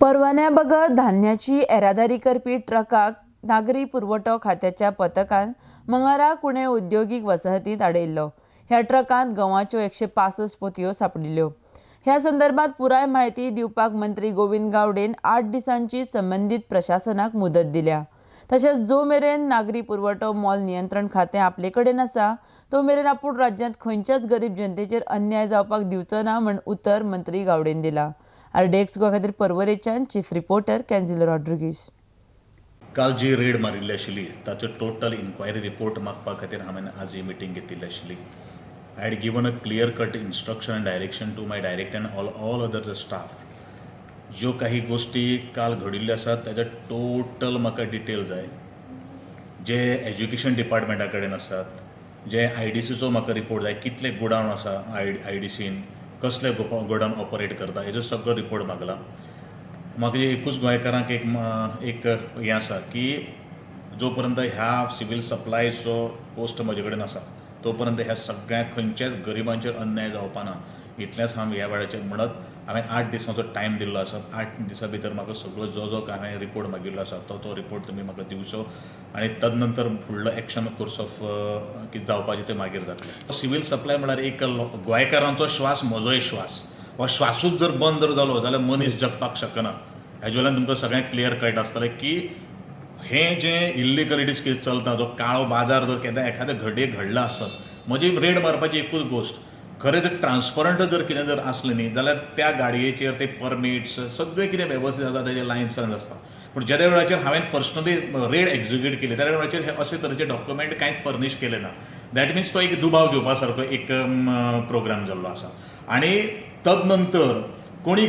परवान्या बगर धान्याची येरादारी करपी ट्रकाक नागरी पुरवठो खात्याच्या पथकान मंगळारा कुणे उद्योगीक वसाहतीत आडयल्लो। ह्या ट्रकांत गंवाच्यो 165 पोतयो सांपडिल्ल्यो। ह्या संदर्भात पुराय माहिती दिवपाक मंत्री गोविंद गावडेन 8 दिसांची संबंधित प्रशासनाक मुदत दिल्या। तशेंच जो मेरेन नागरी पुरवठो मोल नियंत्रण खातें आपले कडेन आसा तो मेरेन आपूण राज्यांत खंयच्याच गरीब जनतेचेर अन्याय जावपाक दिवचो ना म्हण उतर मंत्री गावडेन दिला। RDX गोवा खातीर परवरेच्यान चीफ रिपोर्टर कॅन्झिलो रॉड्रिगीज। काल जी रेड मारिल्ली आशिल्ली ताचो टोटल इन्क्वायरी रिपोर्ट मागपा खातीर हांवें आज ही मिटींग घेतिल्ली आशिल्ली। I had given a clear cut instruction and direction to my director and all other staff. ज्यो काही गोष्टी काल घडिल्ल्यो आसात ताचे टोटल म्हाका डिटेल जाय। जे एज्युकेशन डिपार्टमेंटा कडेन आसात, जे IDCचो म्हाका रिपोर्ट जाय, कितले गोडावन आसा IDCन, कसले गोडावन ऑपरेट करता, हेजो सगळो रिपोर्ट मागला। म्हाका एकूच गोंयकारांक एक हें आसा की जो पर्यंत ह्या सिवील सप्लायचो पोस्ट म्हजे कडेन आसा तो पर्यंत ह्या सगळ्या खंयच्याच गरिबांचेर अन्याय जावपा ना इतलेंच हांव ह्या वेळाचेर म्हणत हांवें 8 दिसांचो टायम दिल्लो आसा। 8 दिसां भितर म्हाका सगळो जो हांवें रिपोर्ट मागिल्लो आसा तो रिपोर्ट तुमी म्हाका दिवचो आनी तदनंतर फुडलो एक्शन कोर्स ऑफ कितें जावपाचें तें मागीर जातलें। सिवील सप्लाय म्हळ्यार एक गोंयकारांचो श्वास, म्हजोय श्वास। हो श्वासूच जर बंद जर जालो जाल्यार मनीस जगपाक शकना। हेजे वयल्यान तुमकां सगळ्यांक क्लियर कळटा आसतलें की हें जें इल्लिगलिटीज कितें चलता, जो काळो बाजार जर केन्ना एखाद्या घडये घडला आसत, म्हजी रेड मारपाची एकूच गोश्ट, खरें जर ट्रान्सपरंट जर कितें जर आसलें न्ही जाल्यार त्या गाडयेचेर ते परमिट्स सगळें कितें वेवस्थीत आसा तेजे लायसन्स आसता। पूण ज्या वेळाचेर हांवें पर्सनली रेड एक्झिक्यूट केली त्या वेळाचेर हे अशे तरेचे डॉक्युमेंट कांयच फर्निश केले ना। दॅट मिन्स तो एक दुबाव घेवपा सारको एक प्रोग्राम जाल्लो आसा। आनी तदनंतर कोणी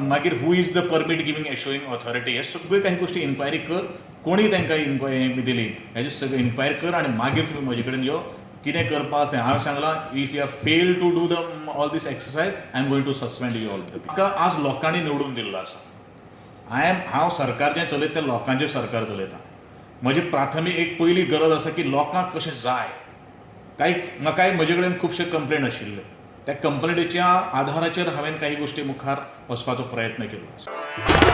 मागीर who is the permit giving issuing authority, हे सगळ्यो काही गोश्टी इन्क्वायरी कर, कोणी तांकां दिली हेजी सगळी इन्क्वायरी कर आनी मागीर तुमी म्हजे कडेन यो कितें करपाक तें। हांवें सांगलां if you have fail to do the all this exercise I am going to suspend you all. म्हाका आज लोकांनी निवडून दिल्लो आसा। हांव सरकार जें चलयता तें लोकांचें सरकार चलयता। म्हजी प्राथमीक एक पयली गरज आसा की लोकांक कशें जाय। म्हाकाय म्हजे कडेन खुबशे कंप्लेंट आशिल्ले, त्या कंप्लेंटीच्या आधाराचेर हांवें काही गोश्टी मुखार वचपाचो प्रयत्न केल्लो आसा।